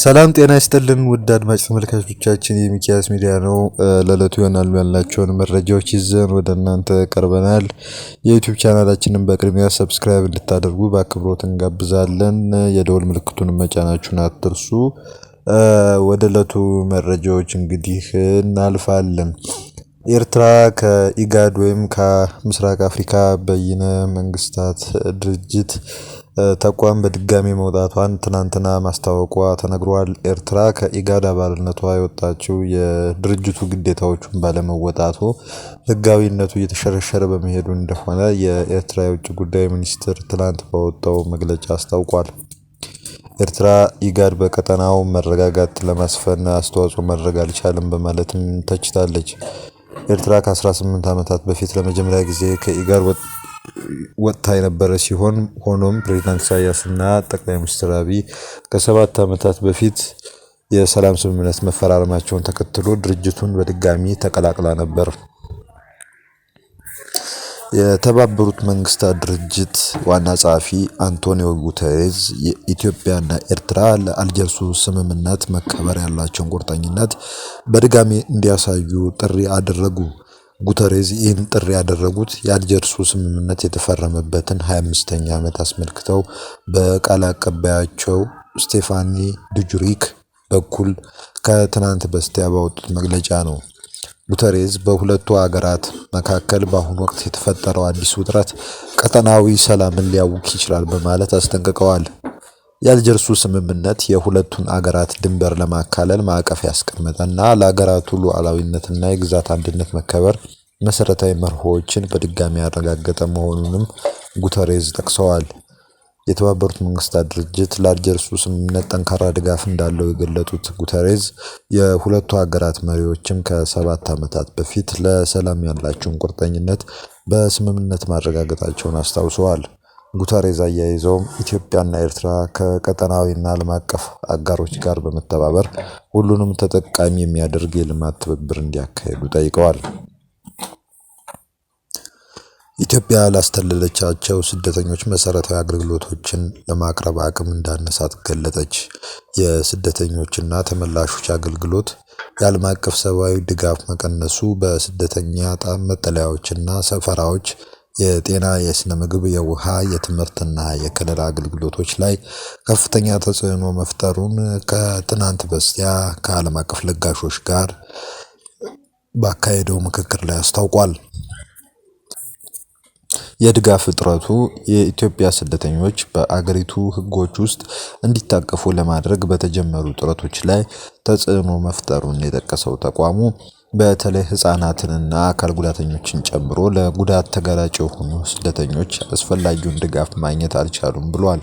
ሰላም ጤና ይስጥልን ውድ አድማጭ ተመልካቾቻችን የሚኪያስ ሚዲያ ነው። ለዕለቱ ይሆናሉ ያልናቸውን መረጃዎች ይዘን ወደ እናንተ ቀርበናል። የዩቲዩብ ቻናላችንን በቅድሚያ ሰብስክራይብ እንድታደርጉ በአክብሮት እንጋብዛለን። የደወል ምልክቱን መጫናችሁን አትርሱ። ወደ ዕለቱ መረጃዎች እንግዲህ እናልፋለን። ኤርትራ ከኢጋድ ወይም ከምስራቅ አፍሪካ በይነ መንግስታት ድርጅት ተቋም በድጋሚ መውጣቷን ትናንትና ማስታወቋ ተነግሯል። ኤርትራ ከኢጋድ አባልነቷ የወጣችው የድርጅቱ ግዴታዎቹን ባለመወጣቱ ሕጋዊነቱ እየተሸረሸረ በመሄዱ እንደሆነ የኤርትራ የውጭ ጉዳይ ሚኒስትር ትናንት በወጣው መግለጫ አስታውቋል። ኤርትራ ኢጋድ በቀጠናው መረጋጋት ለማስፈን አስተዋጽኦ ማድረግ አልቻለም በማለትም ተችታለች። ኤርትራ ከ18 ዓመታት በፊት ለመጀመሪያ ጊዜ ከኢጋድ ወጥታ የነበረ ሲሆን ሆኖም ፕሬዝዳንት ኢሳያስ እና ጠቅላይ ሚኒስትር አብይ ከ7 ዓመታት በፊት የሰላም ስምምነት መፈራረማቸውን ተከትሎ ድርጅቱን በድጋሚ ተቀላቅላ ነበር። የተባበሩት መንግስታት ድርጅት ዋና ጸሐፊ አንቶኒዮ ጉተሬዝ ኢትዮጵያና ኤርትራ ለአልጀርሱ ስምምነት መከበር ያላቸውን ቁርጠኝነት በድጋሚ እንዲያሳዩ ጥሪ አደረጉ። ጉተሬዝ ይህን ጥሪ ያደረጉት የአልጀርሱ ስምምነት የተፈረመበትን 25ኛ ዓመት አስመልክተው በቃል አቀባያቸው ስቴፋኒ ዱጁሪክ በኩል ከትናንት በስቲያ ባወጡት መግለጫ ነው። ጉተሬዝ በሁለቱ አገራት መካከል በአሁኑ ወቅት የተፈጠረው አዲስ ውጥረት ቀጠናዊ ሰላምን ሊያውክ ይችላል በማለት አስጠንቅቀዋል። የአልጀርሱ ስምምነት የሁለቱን አገራት ድንበር ለማካለል ማዕቀፍ ያስቀመጠና ለአገራቱ ሉዓላዊነትና የግዛት አንድነት መከበር መሰረታዊ መርሆዎችን በድጋሚ ያረጋገጠ መሆኑንም ጉተሬዝ ጠቅሰዋል። የተባበሩት መንግስታት ድርጅት ለአልጀርሱ ስምምነት ጠንካራ ድጋፍ እንዳለው የገለጡት ጉተሬዝ የሁለቱ ሀገራት መሪዎችም ከ7 ዓመታት በፊት ለሰላም ያላቸውን ቁርጠኝነት በስምምነት ማረጋገጣቸውን አስታውሰዋል። ጉተሬዝ አያይዘውም ኢትዮጵያና ኤርትራ ከቀጠናዊና ዓለም አቀፍ አጋሮች ጋር በመተባበር ሁሉንም ተጠቃሚ የሚያደርግ የልማት ትብብር እንዲያካሂዱ ጠይቀዋል። ኢትዮጵያ ላስተላለቻቸው ስደተኞች መሰረታዊ አገልግሎቶችን ለማቅረብ አቅም እንዳነሳት ገለጸች። የስደተኞችና ተመላሾች አገልግሎት የዓለም አቀፍ ሰብአዊ ድጋፍ መቀነሱ በስደተኛ መጠለያዎችና ሰፈራዎች የጤና፣ የስነ ምግብ፣ የውሃ፣ የትምህርትና የከለላ አገልግሎቶች ላይ ከፍተኛ ተጽዕኖ መፍጠሩን ከትናንት በስቲያ ከዓለም አቀፍ ለጋሾች ጋር ባካሄደው ምክክር ላይ አስታውቋል። የድጋፍ እጥረቱ የኢትዮጵያ ስደተኞች በአገሪቱ ሕጎች ውስጥ እንዲታቀፉ ለማድረግ በተጀመሩ ጥረቶች ላይ ተጽዕኖ መፍጠሩን የጠቀሰው ተቋሙ በተለይ ሕፃናትንና አካል ጉዳተኞችን ጨምሮ ለጉዳት ተጋላጭ የሆኑ ስደተኞች አስፈላጊውን ድጋፍ ማግኘት አልቻሉም ብሏል።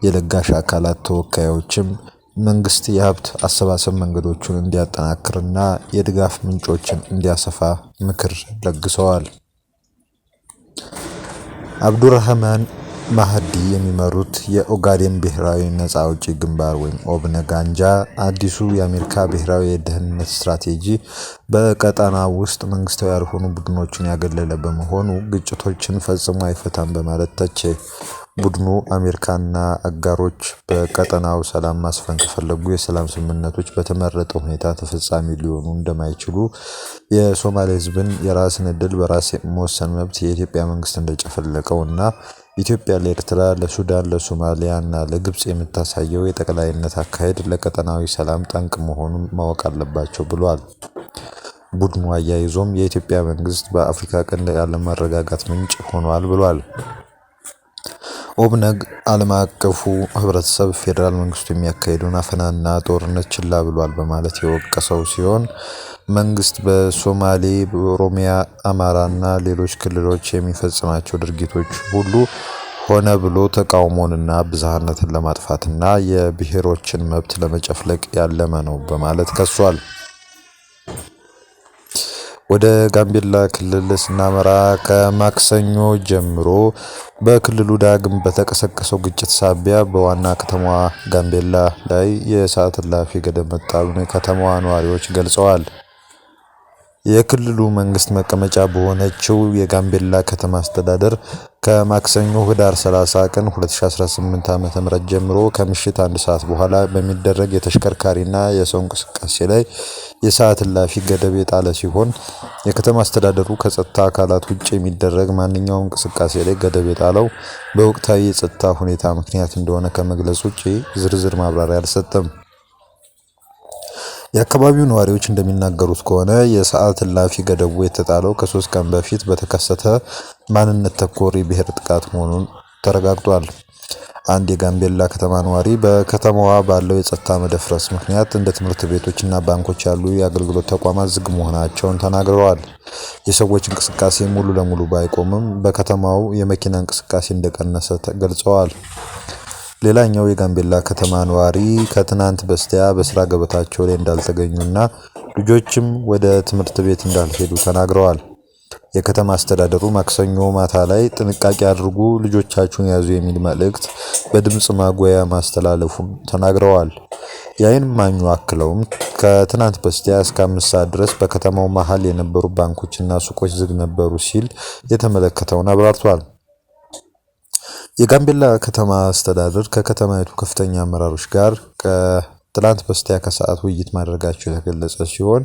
የለጋሽ አካላት ተወካዮችም መንግስት የሀብት አሰባሰብ መንገዶቹን እንዲያጠናክርና የድጋፍ ምንጮችን እንዲያሰፋ ምክር ለግሰዋል። አብዱራህማን ማህዲ የሚመሩት የኦጋዴን ብሔራዊ ነፃ አውጪ ግንባር ወይም ኦብነግ አንጃ አዲሱ የአሜሪካ ብሔራዊ የደህንነት ስትራቴጂ በቀጠናው ውስጥ መንግስታዊ ያልሆኑ ቡድኖችን ያገለለ በመሆኑ ግጭቶችን ፈጽሞ አይፈታም በማለት ተቸ። ቡድኑ አሜሪካና አጋሮች በቀጠናው ሰላም ማስፈን ከፈለጉ የሰላም ስምምነቶች በተመረጠ ሁኔታ ተፈጻሚ ሊሆኑ እንደማይችሉ፣ የሶማሌ ሕዝብን የራስን ዕድል በራስ መወሰን መብት የኢትዮጵያ መንግስት እንደጨፈለቀው እና ኢትዮጵያ ለኤርትራ፣ ለሱዳን፣ ለሶማሊያ እና ለግብጽ የምታሳየው የጠቅላይነት አካሄድ ለቀጠናዊ ሰላም ጠንቅ መሆኑን ማወቅ አለባቸው ብሏል። ቡድኑ አያይዞም የኢትዮጵያ መንግስት በአፍሪካ ቀንድ ያለመረጋጋት ምንጭ ሆኗል ብሏል። ኦብነግ ዓለም አቀፉ ህብረተሰብ ፌዴራል መንግስቱ የሚያካሄደውን አፈናና ጦርነት ችላ ብሏል በማለት የወቀሰው ሲሆን መንግስት በሶማሌ፣ በኦሮሚያ፣ አማራና ሌሎች ክልሎች የሚፈጽማቸው ድርጊቶች ሁሉ ሆነ ብሎ ተቃውሞንና ብዝሃነትን ለማጥፋትና የብሔሮችን መብት ለመጨፍለቅ ያለመ ነው በማለት ከሷል። ወደ ጋምቤላ ክልል ስናመራ ከማክሰኞ ጀምሮ በክልሉ ዳግም በተቀሰቀሰው ግጭት ሳቢያ በዋና ከተማዋ ጋምቤላ ላይ የሰዓት እላፊ ገደብ መጣሉን የከተማዋ ነዋሪዎች ገልጸዋል። የክልሉ መንግስት መቀመጫ በሆነችው የጋምቤላ ከተማ አስተዳደር ከማክሰኞ ህዳር 30 ቀን 2018 ዓ.ም ጀምሮ ከምሽት 1 ሰዓት በኋላ በሚደረግ የተሽከርካሪና የሰው እንቅስቃሴ ላይ የሰዓት እላፊ ገደብ የጣለ ሲሆን የከተማ አስተዳደሩ ከጸጥታ አካላት ውጭ የሚደረግ ማንኛውም እንቅስቃሴ ላይ ገደብ የጣለው በወቅታዊ የጸጥታ ሁኔታ ምክንያት እንደሆነ ከመግለጽ ውጭ ዝርዝር ማብራሪያ አልሰጠም። የአካባቢው ነዋሪዎች እንደሚናገሩት ከሆነ የሰዓት እላፊ ገደቡ የተጣለው ከ3 ቀን በፊት በተከሰተ ማንነት ተኮር የብሔር ጥቃት መሆኑን ተረጋግጧል። አንድ የጋምቤላ ከተማ ነዋሪ በከተማዋ ባለው የጸጥታ መደፍረስ ምክንያት እንደ ትምህርት ቤቶችና ባንኮች ያሉ የአገልግሎት ተቋማት ዝግ መሆናቸውን ተናግረዋል። የሰዎች እንቅስቃሴ ሙሉ ለሙሉ ባይቆምም በከተማው የመኪና እንቅስቃሴ እንደቀነሰ ገልጸዋል። ሌላኛው የጋምቤላ ከተማ ነዋሪ ከትናንት በስቲያ በስራ ገበታቸው ላይ እንዳልተገኙና ልጆችም ወደ ትምህርት ቤት እንዳልሄዱ ተናግረዋል። የከተማ አስተዳደሩ ማክሰኞ ማታ ላይ ጥንቃቄ አድርጉ፣ ልጆቻችሁን ያዙ የሚል መልእክት በድምጽ ማጉያ ማስተላለፉን ተናግረዋል። የዓይን እማኙ አክለውም ከትናንት በስቲያ እስከ 5 ሰዓት ድረስ በከተማው መሃል የነበሩ ባንኮችና ሱቆች ዝግ ነበሩ ሲል የተመለከተውን አብራርቷል። የጋምቤላ ከተማ አስተዳደር ከከተማይቱ ከፍተኛ አመራሮች ጋር ከትላንት በስቲያ ከሰዓት ውይይት ማድረጋቸው የተገለጸ ሲሆን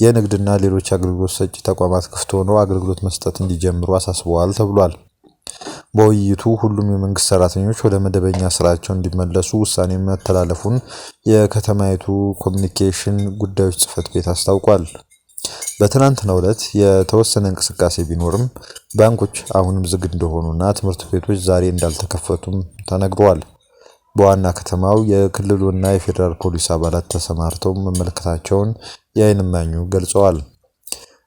የንግድና ሌሎች አገልግሎት ሰጪ ተቋማት ክፍት ሆነው አገልግሎት መስጠት እንዲጀምሩ አሳስበዋል ተብሏል። በውይይቱ ሁሉም የመንግስት ሰራተኞች ወደ መደበኛ ስራቸው እንዲመለሱ ውሳኔ መተላለፉን የከተማይቱ ኮሚኒኬሽን ጉዳዮች ጽሕፈት ቤት አስታውቋል። በትናንትናው ዕለት የተወሰነ እንቅስቃሴ ቢኖርም ባንኮች አሁንም ዝግ እንደሆኑና ትምህርት ቤቶች ዛሬ እንዳልተከፈቱም ተነግሯል። በዋና ከተማው የክልሉና የፌዴራል ፖሊስ አባላት ተሰማርተው መመልከታቸውን የዓይን እማኙ ገልጸዋል።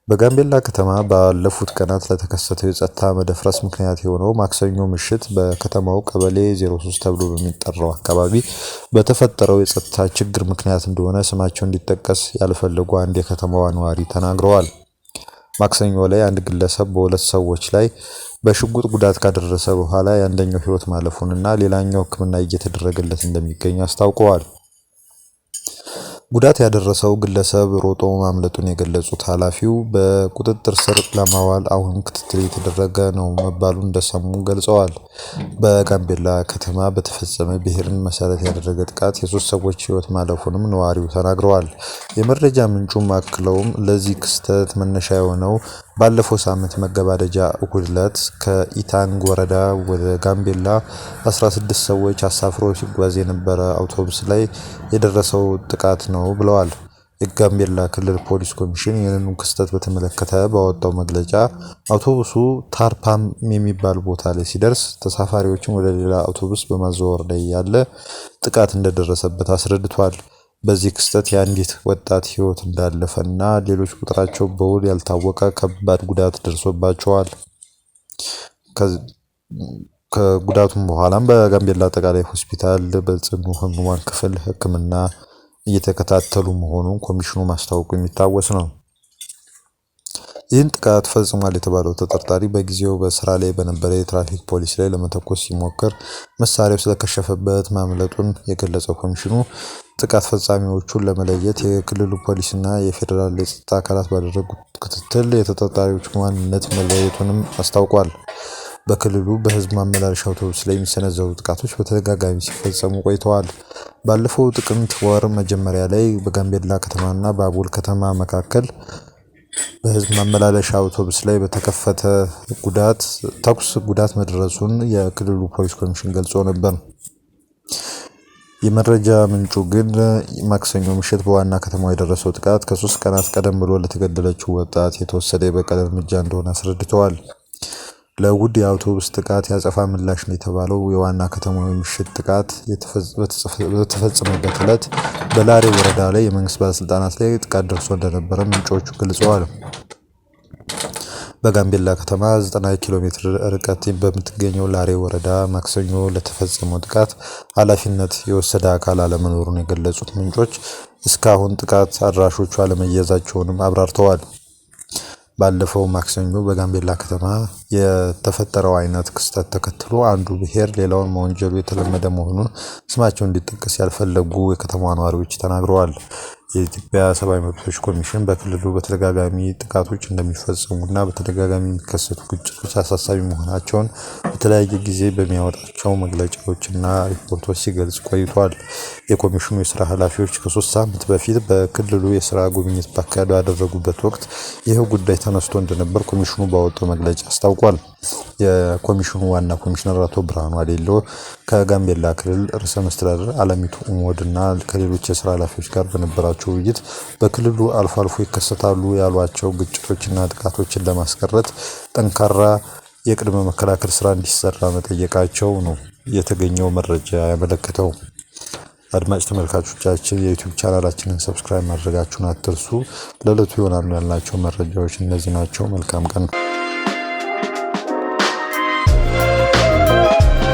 በጋምቤላ ከተማ ባለፉት ቀናት ለተከሰተው የጸጥታ መደፍረስ ምክንያት የሆነው ማክሰኞ ምሽት በከተማው ቀበሌ 03 ተብሎ በሚጠራው አካባቢ በተፈጠረው የጸጥታ ችግር ምክንያት እንደሆነ ስማቸው እንዲጠቀስ ያልፈለጉ አንድ የከተማዋ ነዋሪ ተናግረዋል። ማክሰኞ ላይ አንድ ግለሰብ በሁለት ሰዎች ላይ በሽጉጥ ጉዳት ካደረሰ በኋላ የአንደኛው ሕይወት ማለፉንና ሌላኛው ሕክምና እየተደረገለት እንደሚገኝ አስታውቀዋል። ጉዳት ያደረሰው ግለሰብ ሮጦ ማምለጡን የገለጹት ኃላፊው በቁጥጥር ስር ለማዋል አሁን ክትትል እየተደረገ ነው መባሉን እንደሰሙ ገልጸዋል። በጋምቤላ ከተማ በተፈጸመ ብሔርን መሰረት ያደረገ ጥቃት የ3 ሰዎች ሕይወት ማለፉንም ነዋሪው ተናግረዋል። የመረጃ ምንጩም አክለውም ለዚህ ክስተት መነሻ የሆነው ባለፈው ሳምንት መገባደጃ እሁድ ዕለት ከኢታንግ ወረዳ ወደ ጋምቤላ 16 ሰዎች አሳፍሮ ሲጓዝ የነበረ አውቶቡስ ላይ የደረሰው ጥቃት ነው ብለዋል። የጋምቤላ ክልል ፖሊስ ኮሚሽን ይህንኑ ክስተት በተመለከተ ባወጣው መግለጫ አውቶቡሱ ታርፓም የሚባል ቦታ ላይ ሲደርስ ተሳፋሪዎችን ወደ ሌላ አውቶቡስ በማዘዋወር ላይ ያለ ጥቃት እንደደረሰበት አስረድቷል። በዚህ ክስተት የአንዲት ወጣት ሕይወት እንዳለፈና ሌሎች ቁጥራቸው በውል ያልታወቀ ከባድ ጉዳት ደርሶባቸዋል። ከጉዳቱም በኋላም በጋምቤላ አጠቃላይ ሆስፒታል በጽኑ ሕሙማን ክፍል ሕክምና እየተከታተሉ መሆኑን ኮሚሽኑ ማስታወቁ የሚታወስ ነው። ይህን ጥቃት ፈጽሟል የተባለው ተጠርጣሪ በጊዜው በስራ ላይ በነበረ የትራፊክ ፖሊስ ላይ ለመተኮስ ሲሞክር መሳሪያው ስለከሸፈበት ማምለጡን የገለጸው ኮሚሽኑ ጥቃት ፈጻሚዎቹን ለመለየት የክልሉ ፖሊስና የፌዴራል የጸጥታ አካላት ባደረጉት ክትትል የተጠርጣሪዎቹ ማንነት መለየቱንም አስታውቋል። በክልሉ በህዝብ ማመላለሻ አውቶቡስ ላይ የሚሰነዘሩ ጥቃቶች በተደጋጋሚ ሲፈጸሙ ቆይተዋል። ባለፈው ጥቅምት ወር መጀመሪያ ላይ በጋምቤላ ከተማና በአቦል ከተማ መካከል በህዝብ ማመላለሻ አውቶቡስ ላይ በተከፈተ ተኩስ ጉዳት መድረሱን የክልሉ ፖሊስ ኮሚሽን ገልጾ ነበር። የመረጃ ምንጩ ግን ማክሰኞ ምሽት በዋና ከተማው የደረሰው ጥቃት ከ3 ቀናት ቀደም ብሎ ለተገደለችው ወጣት የተወሰደ የበቀል እርምጃ እንደሆነ አስረድተዋል። ለውድ የአውቶቡስ ጥቃት ያጸፋ ምላሽ ነው የተባለው የዋና ከተማው ምሽት ጥቃት በተፈጸመበት ዕለት በላሬ ወረዳ ላይ የመንግስት ባለስልጣናት ላይ ጥቃት ደርሶ እንደነበረ ምንጮቹ ገልጸዋል። በጋምቤላ ከተማ 90 ኪሎ ሜትር ርቀት በምትገኘው ላሬ ወረዳ ማክሰኞ ለተፈጸመው ጥቃት ኃላፊነት የወሰደ አካል አለመኖሩን የገለጹት ምንጮች እስካሁን ጥቃት አድራሾቹ አለመያዛቸውንም አብራርተዋል። ባለፈው ማክሰኞ በጋምቤላ ከተማ የተፈጠረው አይነት ክስተት ተከትሎ አንዱ ብሔር ሌላውን መወንጀሉ የተለመደ መሆኑን ስማቸው እንዲጠቀስ ያልፈለጉ የከተማዋ ነዋሪዎች ተናግረዋል። የኢትዮጵያ ሰብአዊ መብቶች ኮሚሽን በክልሉ በተደጋጋሚ ጥቃቶች እንደሚፈጸሙና በተደጋጋሚ የሚከሰቱ ግጭቶች አሳሳቢ መሆናቸውን በተለያየ ጊዜ በሚያወጣቸው መግለጫዎችና ሪፖርቶች ሲገልጽ ቆይቷል። የኮሚሽኑ የስራ ኃላፊዎች ከ3 ሳምንት በፊት በክልሉ የስራ ጉብኝት ባደረጉበት ወቅት ይህ ጉዳይ ተነስቶ እንደነበር ኮሚሽኑ ባወጣው መግለጫ አስታውቋል። የኮሚሽኑ ዋና ኮሚሽነር አቶ ብርሃኑ አዴሎ ከጋምቤላ ክልል ርዕሰ መስተዳድር አለሚቱ ኡሞድና ከሌሎች የስራ ኃላፊዎች ጋር በነበራቸው ውይይት በክልሉ አልፎ አልፎ ይከሰታሉ ያሏቸው ግጭቶችና ጥቃቶችን ለማስቀረት ጠንካራ የቅድመ መከላከል ስራ እንዲሰራ መጠየቃቸው ነው የተገኘው መረጃ ያመለከተው። አድማጭ ተመልካቾቻችን የዩቲዩብ ቻናላችንን ሰብስክራይብ ማድረጋችሁን አትርሱ። ለዕለቱ ይሆናሉ ያልናቸው መረጃዎች እነዚህ ናቸው። መልካም ቀን።